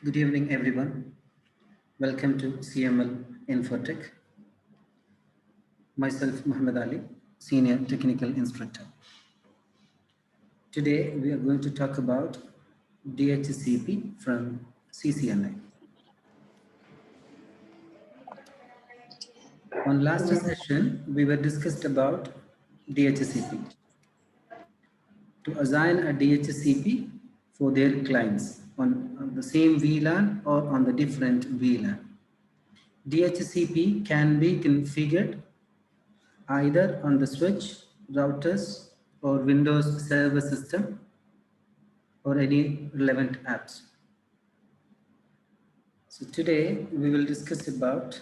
Good evening, everyone. Welcome to CML INFOTECH. Myself, Muhammad Ali, Senior Technical Instructor. Today, we are going to talk about DHCP from CCNA. On last session, we were discussed about DHCP. To assign a DHCP for their clients on the same VLAN or on the different VLAN. DHCP can be configured either on the switch, routers, or Windows server system, or any relevant apps. So today we will discuss about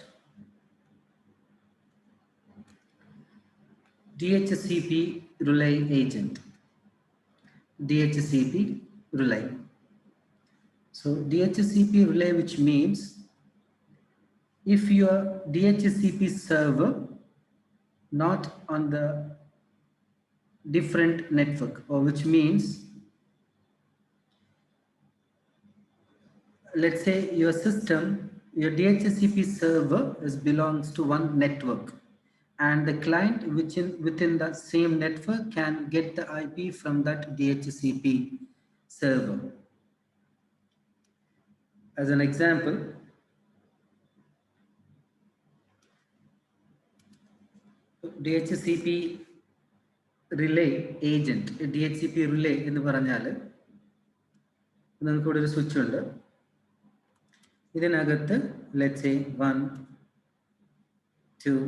DHCP relay agent. DHCP relay. So DHCP relay, which means if your DHCP server not on the different network, or which means, let's say your system, your DHCP server belongs to one network, and the client within the same network can get the IP from that DHCP server. As an example, DHCP relay agent, DHCP relay എന്ന് പറഞ്ഞാൽ നമുക്കിവിടെ ഒരു switch ഉണ്ട്. ഇതിനകത്ത് let's say 1, 2,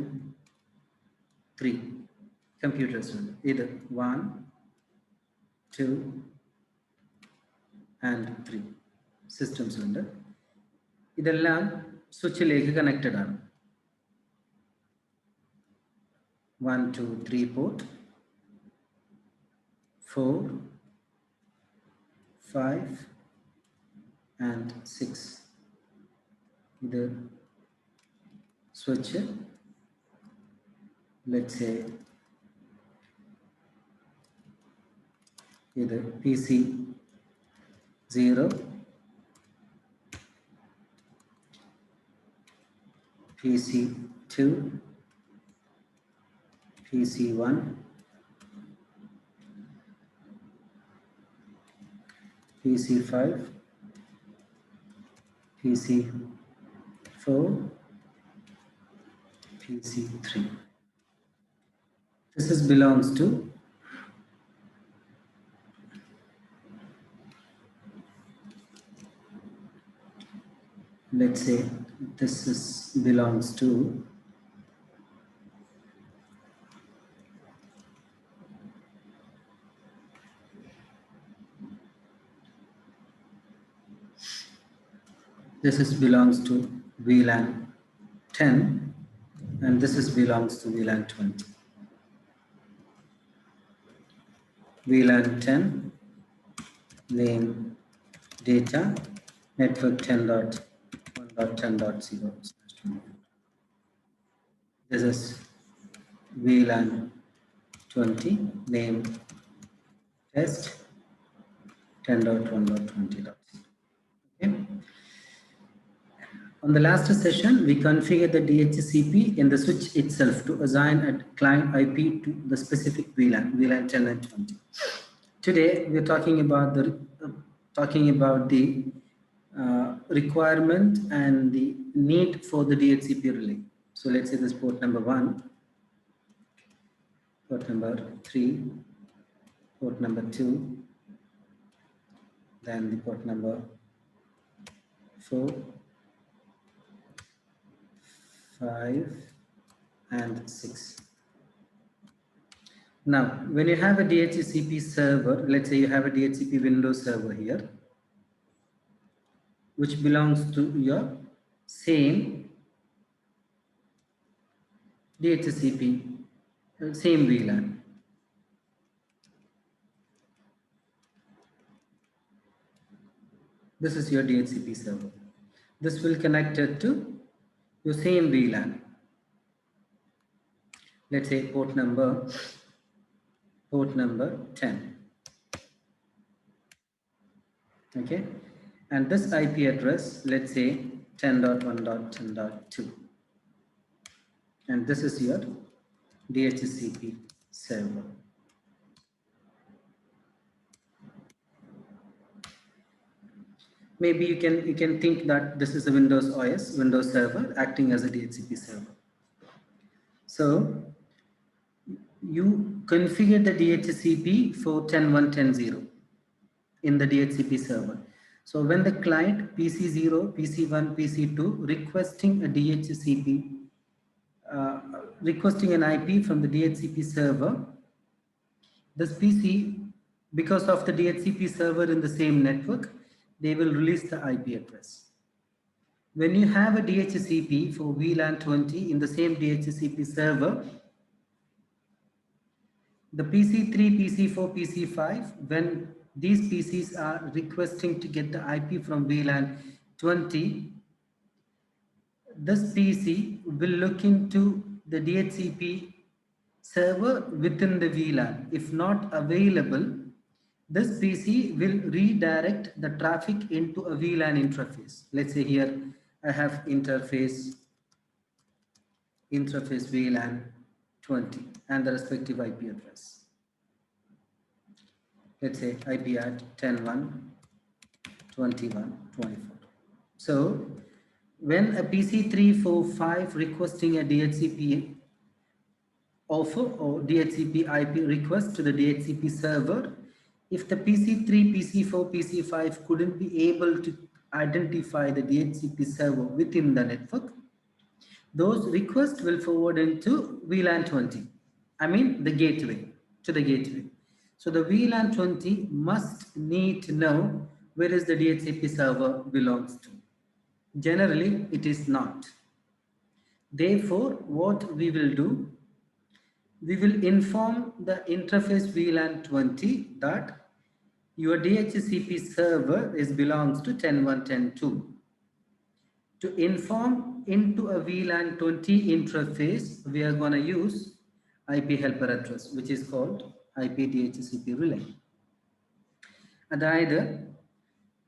3 computers ഉണ്ട്. ഇത് 1, 2 and 3 systems ഉണ്ട്. ഇതെല്ലാം സ്വിച്ചിലേക്ക് കണക്റ്റഡ് ആണ്. 1, 2, 3 port, 4, 5 and 6. The switch, let's say either PC 0, PC 2, PC 1, PC 5, PC 4, PC 3. This belongs to let's say belongs to belongs to VLAN 10, and this belongs to VLAN 20. VLAN 10 name data network 10.1.10.0. This is VLAN 20 name test 10.1.20. Okay. On the last session, we configured the DHCP in the switch itself to assign a client IP to the specific VLAN 10 and 20. Today, we are talking about the requirement and the need for the DHCP relay. So let's say this port number 1, port number 3, port number 2, then the port number 4, 5 and 6. Now, when you have a DHCP server, let's say you have a DHCP Windows server here, which belongs to your same DHCP, same VLAN. This is your DHCP server. This will connect it to your same VLAN. Let's say port number 10. Okay, And this IP address, let's say 10.1.10.2. And this is your DHCP server. Maybe you can think that this is a Windows OS, Windows server acting as a DHCP server. So you configure the DHCP for 10.1.10.0 in the DHCP server. So when the client PC0, PC1, PC2 requesting a DHCP, requesting an IP from the DHCP server, this PC, because of the DHCP server in the same network, they will release the IP address. When you have a DHCP for VLAN 20 in the same DHCP server, the PC3, PC4, PC5, when these PCs are requesting to get the IP from VLAN 20, this PC will look into the DHCP server within the VLAN. If not available, this PC will redirect the traffic into a VLAN interface. Let's say here I have interface VLAN 20 and the respective IP address. Let's say IP at 10.1.21.24. So when a PC345 requesting a DHCP offer or DHCP IP request to the DHCP server, if the PC3, PC4, PC5 couldn't be able to identify the DHCP server within the network, those requests will forward into VLAN 20. I mean the gateway, to the gateway. So the VLAN 20 must need to know where is the DHCP server belongs to. Generally, it is not. Therefore, what we will do, we will inform the interface VLAN 20 that your DHCP server belongs to 10.1.10.2. To inform into a VLAN 20 interface, we are going to use IP helper address, which is called IP DHCP relay. അതായത്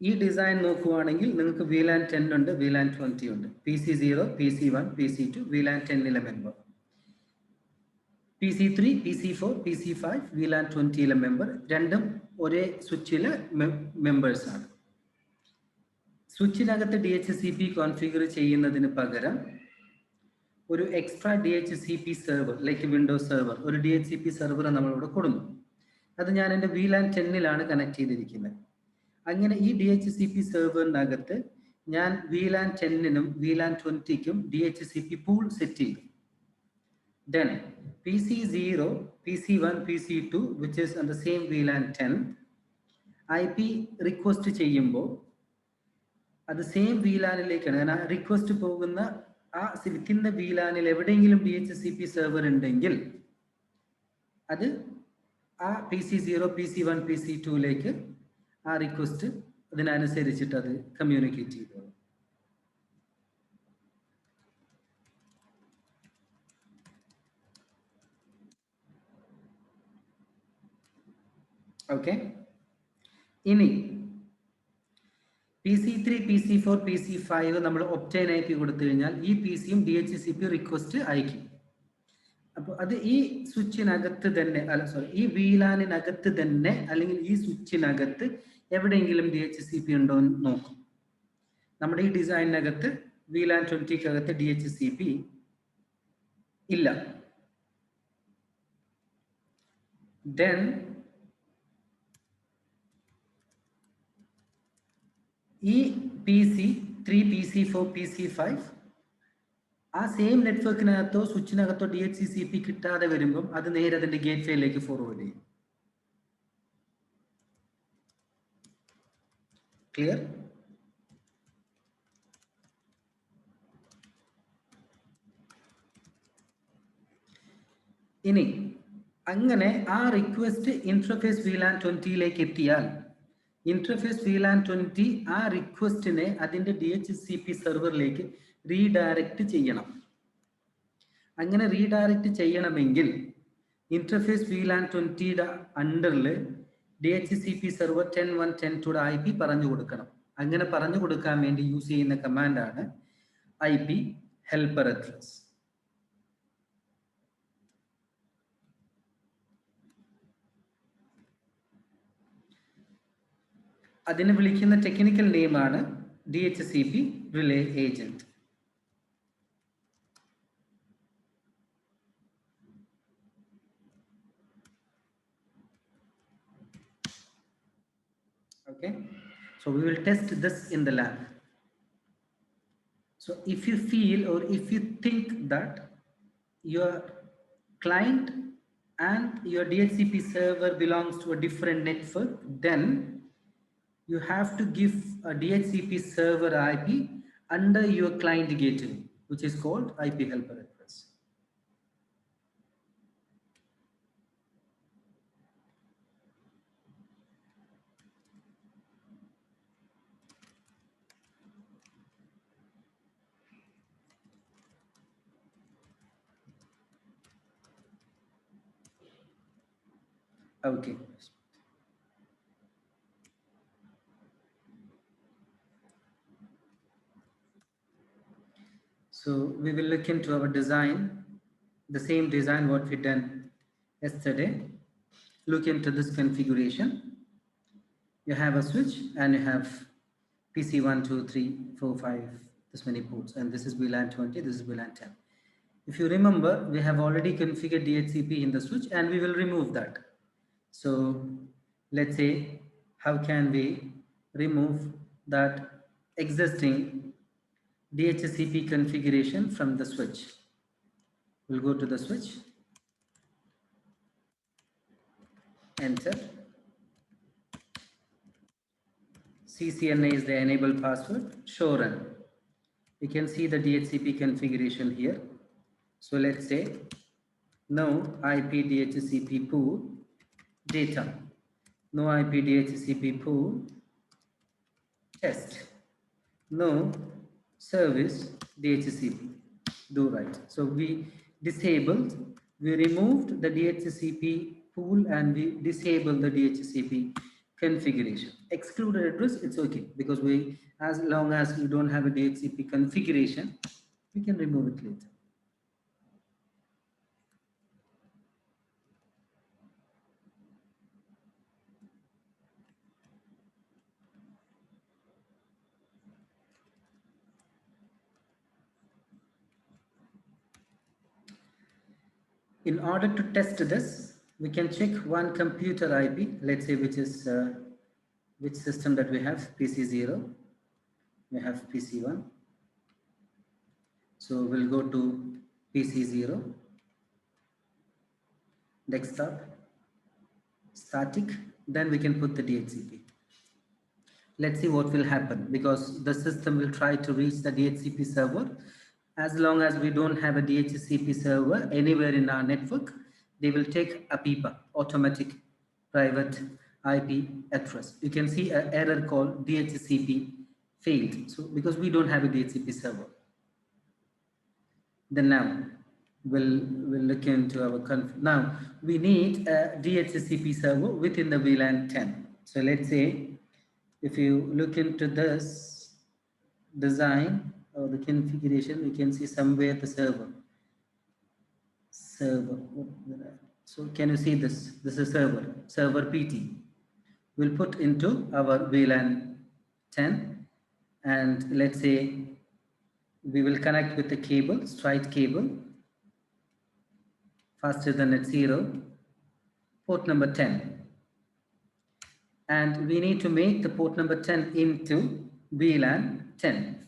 ഈ design നോക്കുകയാണെങ്കിൽ നിങ്ങൾക്ക് VLAN 10 ഉണ്ട്, VLAN 20 ഉണ്ട്, PC0, PC1, PC2, VLAN 10 member, PC3, PC4, PC5, VLAN 20 member, രണ്ടും ഒരേ സ്വിച്ചിലെ members ആണ്. സ്വിച്ചിനകത്ത് DHCP configure ചെയ്യുന്നതിന് പകരം ഒരു extra DHCP server like Windows server, ഒരു DHCP സെർവർ നമ്മളിവിടെ കൊടുന്നു. അത് ഞാൻ എൻ്റെ VLAN 10 കണക്ട് ചെയ്തിരിക്കുന്നത്. അങ്ങനെ ഈ DHCP സെർവറിനകത്ത് ഞാൻ VLAN 10 VLAN 20 DHCP pool set ചെയ്തു. Then PC0, PC1, PC2 which is on the same VLAN 10 IP request ചെയ്യുമ്പോൾ അത് സെയിം VLANിലേക്കാണ്. കാരണം റിക്വസ്റ്റ് പോകുന്ന ആ വിത്തിൻ VLANിൽ എവിടെയെങ്കിലും DHCP സെർവർ ഉണ്ടെങ്കിൽ അത് ആ PC0, PC1, PC2ലേക്ക് ആ റിക്വസ്റ്റ് അതിനനുസരിച്ചിട്ട് അത് കമ്മ്യൂണിക്കേറ്റ് ചെയ്തോളും. ഓക്കെ. ഇനി PC3, PC4, PC5 നമ്മൾ ഒബ്റ്റൈൻ IP കൊടുത്തു കഴിഞ്ഞാൽ ഈ PCയും DHCP റിക്വസ്റ്റ് അയക്കും. അപ്പോൾ അത് ഈ സ്വിച്ചിനകത്ത് തന്നെ ഈ VLANിനകത്ത് തന്നെ അല്ലെങ്കിൽ ഈ സ്വിച്ചിനകത്ത് എവിടെയെങ്കിലും DHCP ഉണ്ടോ എന്ന് നോക്കും. നമ്മുടെ ഈ ഡിസൈനിനകത്ത് VLAN 20 DHCP ഇല്ല. Then ഈ PC3, PC4, PC5 ആ സെയിം നെറ്റ്വർക്കിനകത്തോ സ്വിച്ചിനകത്തോ DHCP കിട്ടാതെ വരുമ്പം അത് നേരെ അതിന്റെ ഗേറ്റ് വേയിലേക്ക് ഫോർവേഡ് ചെയ്യും. ക്ലിയർ? ഇനി അങ്ങനെ ആ റിക്വസ്റ്റ് ഇന്റർഫേസ് VLAN 20ലേക്ക് എത്തിയാൽ ഇന്റർഫേസ് VLAN 20 ആ റിക്വസ്റ്റിനെ അതിന്റെ DHCP സെർവറിലേക്ക് റീഡയറക്റ്റ് ചെയ്യണം. അങ്ങനെ റീഡയറക്റ്റ് ചെയ്യണമെങ്കിൽ ഇന്റർഫേസ് VLAN 20യുടെ അണ്ടറിൽ DHCP സെർവർ 10.1.10.2 IP പറഞ്ഞു കൊടുക്കണം. അങ്ങനെ പറഞ്ഞു കൊടുക്കാൻ വേണ്ടി യൂസ് ചെയ്യുന്ന കമാൻഡാണ് IP helper address. അതിനെ വിളിക്കുന്ന technical നെയിമാണ് DHCP relay agent. Okay, so we will test this in the lab. So if you feel or if you think that your client and your DHCP server belongs to a different network, then you have to give a DHCP server IP under your client gateway, which is called IP helper address. Okay. So we will look into our design, the same design what we done yesterday. Look into this configuration. You have a switch and you have PC 1, 2, 3, 4, 5, this many ports, and this is VLAN 20, this is VLAN 10. If you remember, we have already configured DHCP in the switch and we will remove that. So let's say, how can we remove that existing DHCP configuration from the switch? We'll go to the switch, enter. CCNA is the enable password, show run. You can see the DHCP configuration here. So let's say no IP DHCP pool data, no IP DHCP pool test, no service DHCP, do right. So we disabled, we removed the DHCP pool and we disabled the DHCP configuration. Excluded address, it's okay, because we, as long as you don't have a DHCP configuration, we can remove it later. In order to test this, we can check one computer IP, let's say which is which system that we have, PC0, we have PC1. So we'll go to PC0, desktop, static, then we can put the DHCP. Let's see what will happen, because the system will try to reach the DHCP server. As long as we don't have a DHCP server anywhere in our network, they will take a PIPA, automatic private IP address. You can see an error called DHCP failed. So because we don't have a DHCP server. Then now we'll look into our now we need a DHCP server within the VLAN 10. So let's say if you look into this design or the configuration, we can see somewhere the server. So can you see this? This is server PT. We'll put into our VLAN 10, and let's say we will connect with the cable, straight cable, faster than at 0, port number 10. And we need to make the port number 10 into VLAN 10.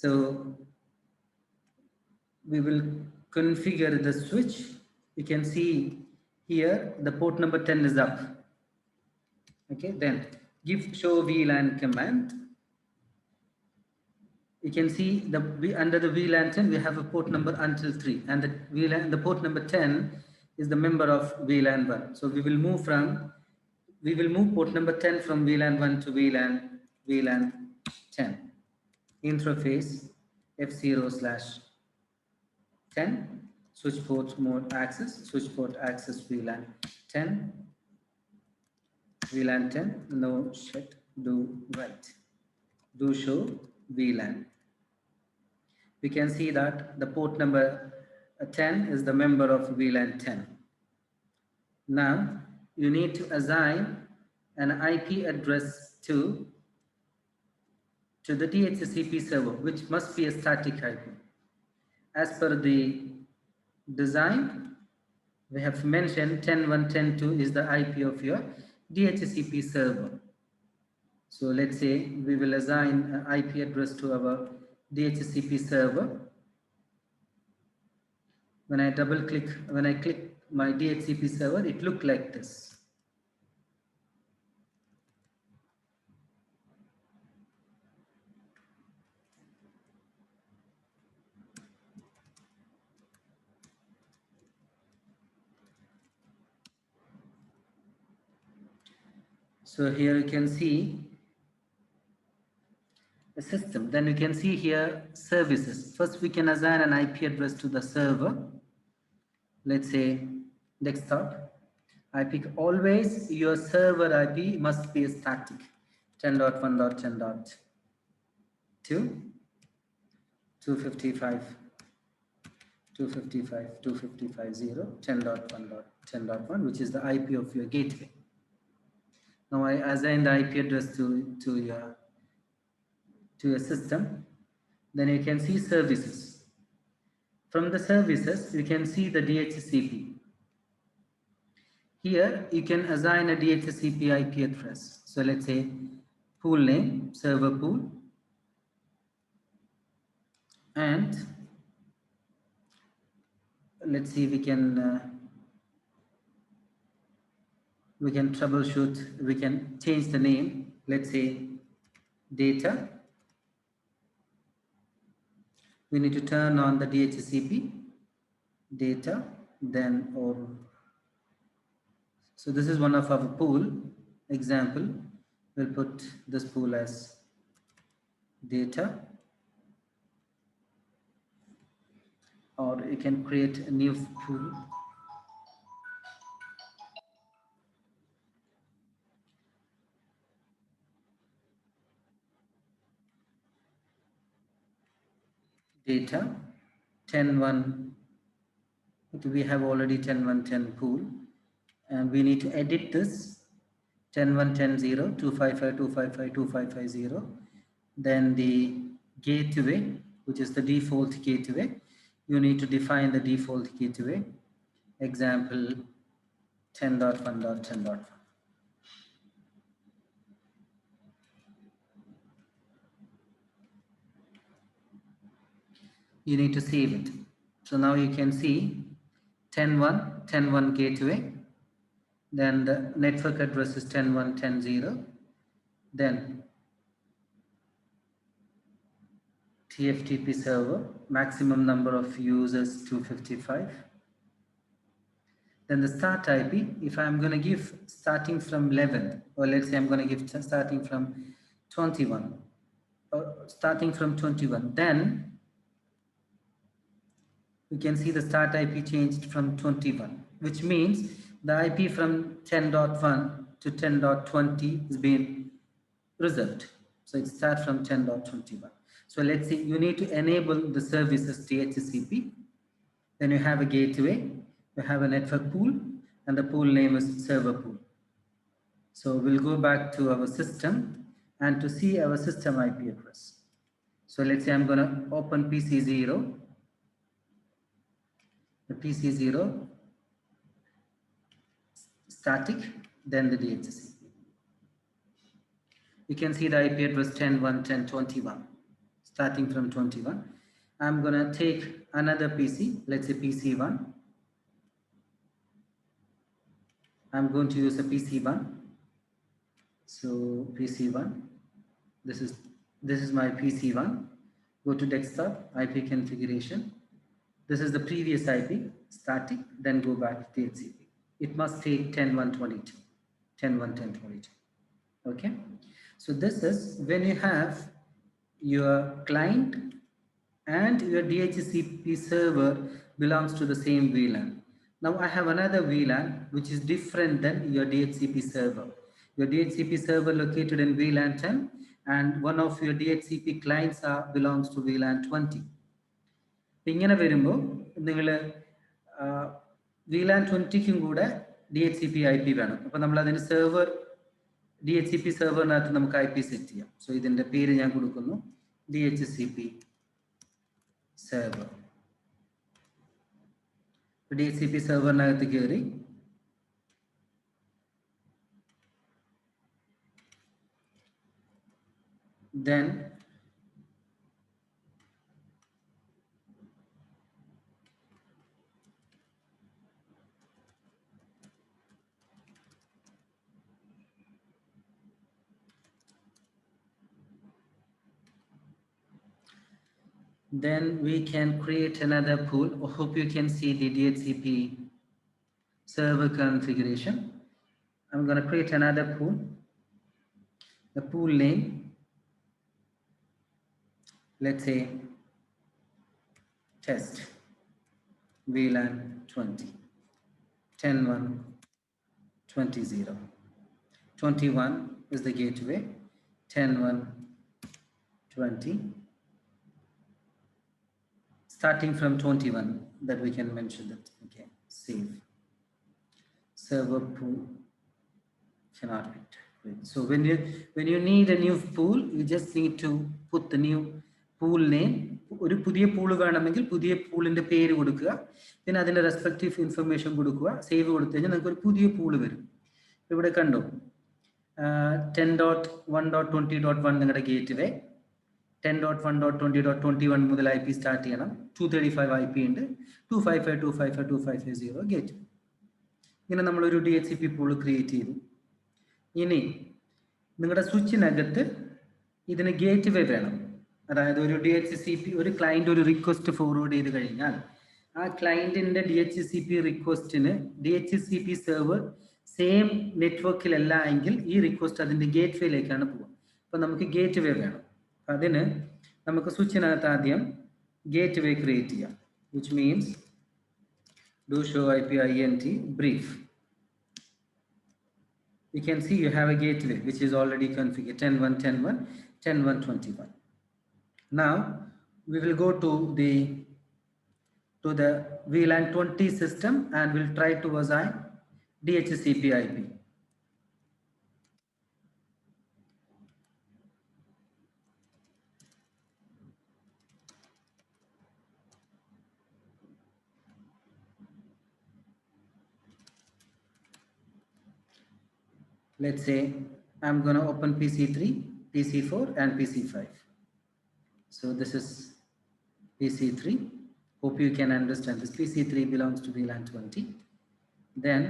So we will configure the switch. You can see here the port number 10 is up. Okay, then give show VLAN command. You can see under the VLAN 10 we have a port number until 3, and the port number 10 is the member of VLAN 1. So we will move port number 10 from VLAN 1 to VLAN 10. Interface F0/10, switch port mode access, switch port access VLAN 10, VLAN 10, no shut, do right. do show VLAN. We can see that the port number 10 is the member of VLAN 10. Now you need to assign an IP address to the DHCP server, which must be a static IP. As per the design, we have mentioned 10.1.10.2 is the IP of your DHCP server. So let's say we will assign an IP address to our DHCP server. When I click my DHCP server, it looked like this. So here you can see the system. Then you can see here services. First, we can assign an IP address to the server. Let's say desktop. IP, always your server IP must be static. 10.1.10.2, 255, 255.0, 10.1.10.1, which is the IP of your gateway. Now I assign the IP address to your system. Then you can see services. From the services, you can see the DHCP. Here you can assign a DHCP IP address. So let's say pool name, server pool, and let's see, we can troubleshoot. We can change the name. Let's say data. We need to turn on the DHCP data. Then so this is one of our pool example. We'll put this pool as data, or you can create a new pool. Data 10.1. We have already 10.1.10 pool, and we need to edit this 10.1.10.0, 255.255.255.0. Then the gateway, which is the default gateway, you need to define the default gateway. Example 10.1.10.1. You need to save it. So now you can see 10.1 gateway. Then the network address is 10.1.10.0. Then TFTP server, maximum number of users 255. Then the start IP, if I'm going to give starting from 11, or let's say I'm going to give starting from 21, or starting from 21, then we can see the start IP changed from 21, which means the IP from 10.1 to 10.20 is being reserved. So it starts from 10.21. So let's say you need to enable the services DHCP. Then you have a gateway, you have a network pool, and the pool name is server pool. So we'll go back to our system and to see our system IP address. So let's say I'm going to open PC0. The PC0 static, then the DHCP. You can see the IP address 10.1.10.21, starting from 21. I'm going to take another PC, let's say PC1. I'm going to use a PC1. So PC1, this is my PC1. Go to desktop, IP configuration. This is the previous IP, static, then go back to DHCP. It must take 10.1.22, 10.1.10.22. Okay. So this is when you have your client and your DHCP server belongs to the same VLAN. Now I have another VLAN which is different than your DHCP server. Your DHCP server located in VLAN 10 and one of your DHCP clients belongs to VLAN 20. ഇങ്ങനെ വരുമ്പോൾ നിങ്ങൾ VLAN 20ക്കും കൂടെ DHCP IP വേണം. അപ്പോൾ നമ്മൾ അതിന് server DHCP സെർവറിനകത്ത് നമുക്ക് IP set ചെയ്യാം. സോ ഇതിൻ്റെ പേര് ഞാൻ കൊടുക്കുന്നു DHCP സെർവർ. DHCP സെർവറിനകത്ത് കയറി then we can create another pool. I hope you can see the DHCP server configuration. I'm going to create another pool. The pool name, let's say test VLAN 20 10.1.20. 21 is the gateway, 10.1.20. Starting from 21, that we can mention that. Okay, save. Server pool cannot be created. So when you need a new pool, you just need to put the new pool name. ഒരു പുതിയ pool വേണമെങ്കിൽ പുതിയ പൂളിന്റെ പേര് കൊടുക്കുക, പിന്നെ അതിന്റെ respective information കൊടുക്കുക, save കൊടുത്തു കഴിഞ്ഞാൽ നിങ്ങൾക്ക് ഒരു പുതിയ പൂൾ വരും. ഇവിടെ കണ്ടോ 10.1.20.1 നിങ്ങളുടെ ഗേറ്റ്വേ, 10.1.20.21 മുതൽ IP സ്റ്റാർട്ട് ചെയ്യണം. 235 IP ഉണ്ട്, 255.255.255.0 ഗേറ്റ്. ഇങ്ങനെ നമ്മളൊരു DHCP പൂൾ ക്രിയേറ്റ് ചെയ്തു. ഇനി നിങ്ങളുടെ സ്വിച്ചിനകത്ത് ഇതിന് ഗേറ്റ്വേ വേണം. അതായത് ഒരു DHCP ഒരു ക്ലയന്റ് ഒരു റിക്വസ്റ്റ് ഫോർവേഡ് ചെയ്ത് കഴിഞ്ഞാൽ ആ ക്ലയന്റിന്റെ DHCP റിക്വസ്റ്റിന് DHCP സെർവർ സെയിം നെറ്റ്വർക്കിലല്ല എങ്കിൽ ഈ റിക്വസ്റ്റ് അതിന്റെ ഗേറ്റ്വേയിലേക്കാണ് പോവുക. അപ്പൊ നമുക്ക് ഗേറ്റ്വേ വേണം. അതിന് നമുക്ക് സ്വിച്ചിനകത്ത് ആദ്യം ഗേറ്റ്വേ ക്രിയേറ്റ് ചെയ്യാം, which means do show IP int brief. You can see you have a gateway which is already configured 10.1.10.1 10.1.21. Now we will go to the VLAN 20 system and we'll try to assign DHCP IP. Let's say I'm going to open PC3, PC4 and PC5. So this is PC3. Hope you can understand this. PC3 belongs to VLAN 20. Then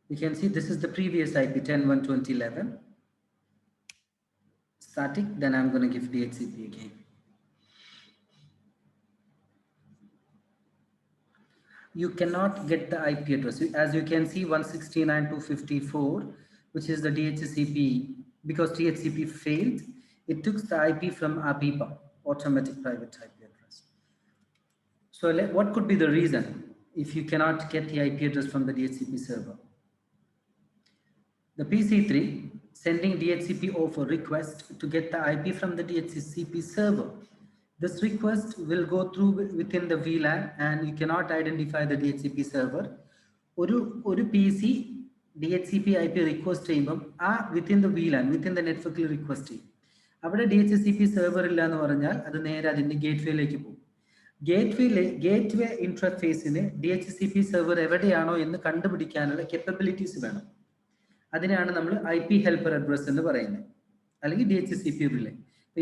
you can see this is the previous IP 10.1.20.11. Static. Then I'm going to give DHCP again. You cannot get the IP address. As you can see 169.254, which is the DHCP, because DHCP failed, it took the IP from APIPA, automatic private IP address. So what could be the reason if you cannot get the IP address from the DHCP server? The PC3 sending DHCP offer request to get the IP from the DHCP server. This request will go through within the VLAN and you cannot identify the DHCP server. Oru PC DHCP IP request ചെയ്യുമ്പോൾ within the VLAN, within the network request ചെയ്യും. അവിടെ DHCP server ഇല്ല എന്ന് പറഞ്ഞാൽ അത് നേരെ അതിന്റെ ഗേറ്റ്വേയിലേക്ക് പോകും. ഗേറ്റ്വേ ഇന്റർഫേസിന് DHCP സെർവർ എവിടെയാണോ എന്ന് കണ്ടുപിടിക്കാനുള്ള കേപ്പബിലിറ്റീസ് വേണം. അതിനാണ് നമ്മൾ IP ഹെൽപ്പർ അഡ്രസ് എന്ന് പറയുന്നത്, അല്ലെങ്കിൽ DHCP റിലേ.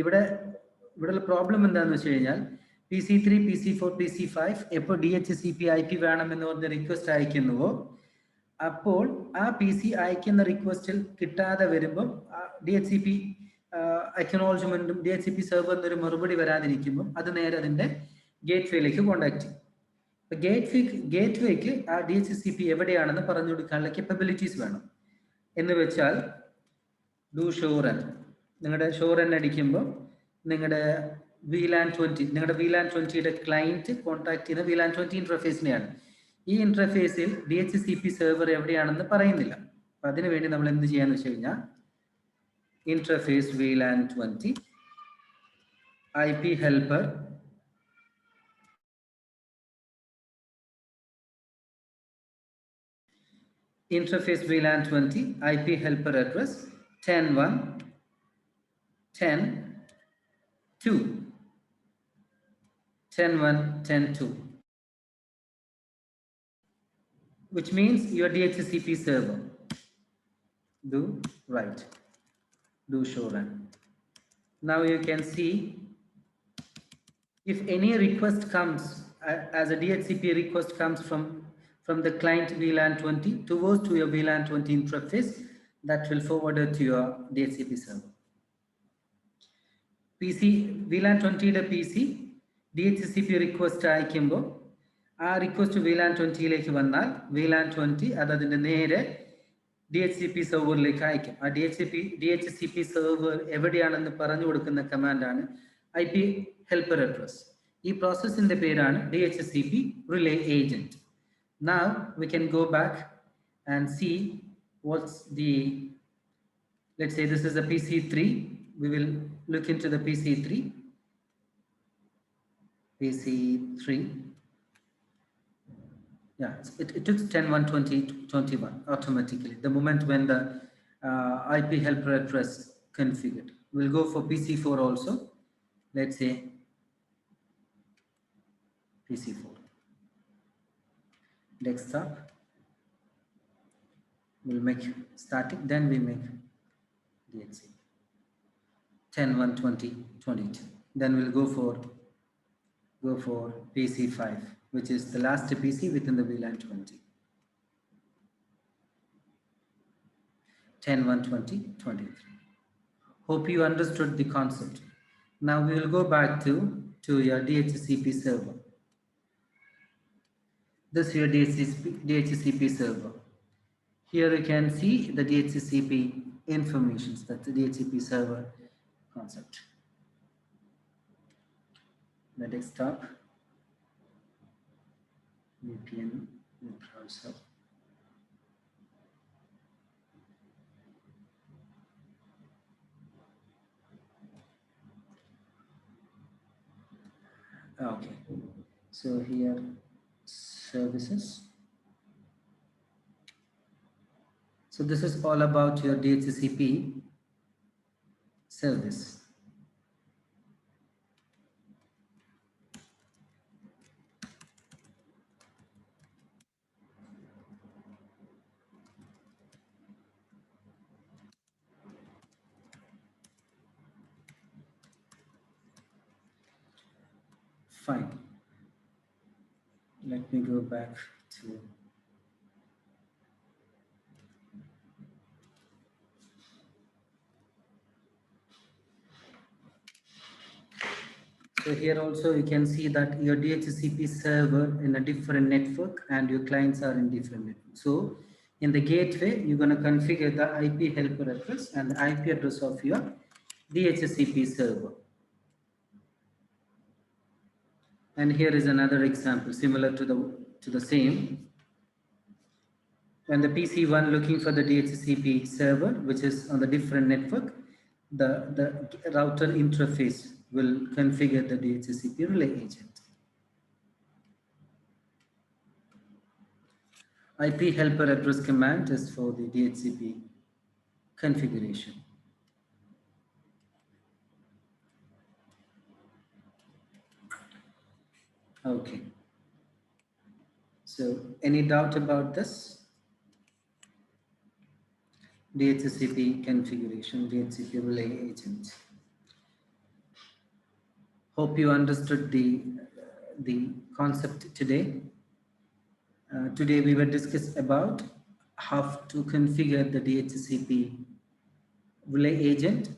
ഇവിടെയുള്ള പ്രോബ്ലം എന്താണെന്ന് വെച്ച് കഴിഞ്ഞാൽ PC3, PC4, PC5 എപ്പോൾ DHCP IP വേണമെന്ന് പറഞ്ഞ റിക്വസ്റ്റ് അയക്കുന്നുവോ അപ്പോൾ ആ PC അയക്കുന്ന റിക്വസ്റ്റിൽ കിട്ടാതെ വരുമ്പം DHCP അക്നോളജ്മെന്റും DHCP സെർവറിന് ഒരു മറുപടി വരാതിരിക്കുമ്പോൾ അത് നേരെ അതിന്റെ ഗേറ്റ്വേയിലേക്ക് കോണ്ടാക്ട് ചെയ്യും. ഗേറ്റ്വേക്ക് ആ DHCP എവിടെയാണെന്ന് പറഞ്ഞു കൊടുക്കാനുള്ള കേപ്പബിലിറ്റീസ് വേണം. എന്ന് വെച്ചാൽ ഡു ഷോ റൺ, നിങ്ങളുടെ ഷോ റൺ അടിക്കുമ്പോൾ നിങ്ങളുടെ VLAN 20, നിങ്ങളുടെ VLAN 20യുടെ ക്ലയന്റ് കോൺടാക്ട് ചെയ്യുന്ന VLAN 20 ഇന്റർഫേസിനെയാണ്. ഈ ഇന്റർഫേസിൽ DHCP സെർവർ എവിടെയാണെന്ന് പറയുന്നില്ല. അപ്പൊ അതിനുവേണ്ടി നമ്മൾ എന്ത് ചെയ്യാന്ന് വെച്ച് കഴിഞ്ഞാൽ interface VLAN 20, IP helper, interface VLAN 20, IP helper address 10.1, 10.2, 10.1, 10.2, which means your DHCP server. Do write, do show run. Now you can see if any request comes as a DHCP request comes from the client VLAN 20 towards to your VLAN 20 interface, that will forward it to your DHCP server. PC VLAN 20 PC DHCP request അയക്കുമ്പോൾ ആ request VLAN 20 വന്നാൽ VLAN 20 അതതിൻ്റെ നേരെ DHCP സെർവറിലേക്ക് അയക്കും. ആ DHCP server എവിടെയാണെന്ന് പറഞ്ഞു കൊടുക്കുന്ന കമാൻഡാണ് IP helper address. ഈ പ്രോസസ്സിന്റെ പേരാണ് DHCP relay agent. Now we can go back and see what's the, let's say this is a PC3. We will look into the PC3. Yeah, it took 10.1.20.21 automatically the moment when the IP helper address configured. We'll go for PC4 also. Let's say PC4 desktop. We'll make static, then we make DHCP 10.1.20.22. Then we'll go for PC5, which is the last PC within the VLAN 20. 10.1.20.23. Hope you understood the concept. Now we will go back to your DHCP server. This is your DHCP server. Here you can see the DHCP informations, that's the DHCP server concept. The desktop, VPN, web browser. Okay, so here services. So this is all about your DHCP service. Fine. Let me go back to so here also you can see that your DHCP server in a different network and your clients are in different network. So in the gateway, you're going to configure the IP helper address and the IP address of your DHCP server. And here is another example similar to the same. When the PC1 looking for the DHCP server, which is on the different network, the router interface will configure the DHCP relay agent. IP helper address command is for the DHCP configuration. Okay. So any doubt about this? DHCP configuration, DHCP relay agent. Hope you understood the concept today. Today we will discuss about how to configure the DHCP relay agent.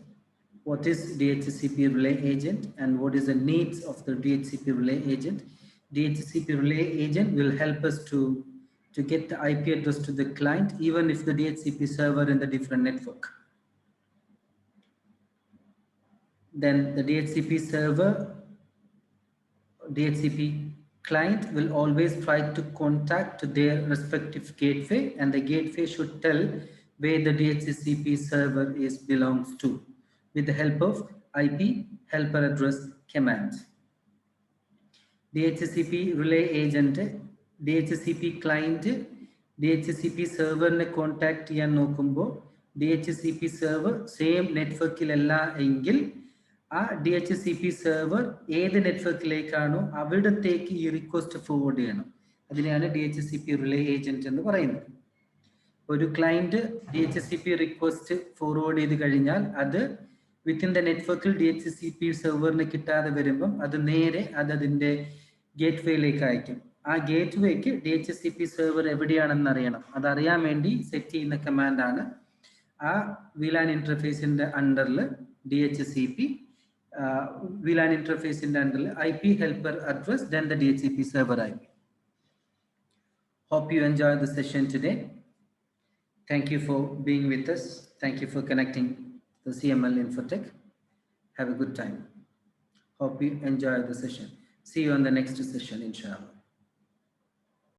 What is DHCP relay agent and what is the needs of the DHCP relay agent? DHCP relay agent will help us to get the IP address to the client even if the DHCP server in the different network. Then the DHCP server, DHCP client will always try to contact their respective gateway, and the gateway should tell where the DHCP server belongs to with the help of IP helper address command. DHCP relay agent, DHCP client, DHCP server ne contact ചെയ്യാൻ നോക്കുമ്പോൾ DHCP server same നെറ്റ്വർക്കിലല്ല എങ്കിൽ ആ DHCP server ഏത് നെറ്റ്വർക്കിലേക്കാണോ അവിടത്തേക്ക് ഈ request forward ചെയ്യണം. അതിനെയാണ് DHCP relay agent എന്ന് പറയുന്നത്. ഒരു ക്ലയന്റ് DHCP റിക്വസ്റ്റ് ഫോർവേഡ് ചെയ്ത് കഴിഞ്ഞാൽ അത് വിത്തിൻ ദ നെറ്റ്വർക്കിൽ DHCP സെർവറിന് കിട്ടാതെ വരുമ്പം അത് നേരെ അതിന്റെ ഗേറ്റ് വേയിലേക്ക് അയക്കും. ആ ഗേറ്റ് വേക്ക് DHCP സെർവർ എവിടെയാണെന്ന് അറിയണം. അതറിയാൻ വേണ്ടി സെറ്റ് ചെയ്യുന്ന കമാൻഡാണ് ആ VLAN ഇന്റർഫേസിന്റെ അണ്ടറിൽ DHCP VLAN ഇന്റർഫേസിന്റെ അണ്ടറിൽ IP helper address then the DHCP server IP. Hope you enjoyed the session today. Thank you for being with us. Thank you for connecting the CML INFOTECH. Have a good time. Hope you enjoy the session. See you on the next session, inshallah.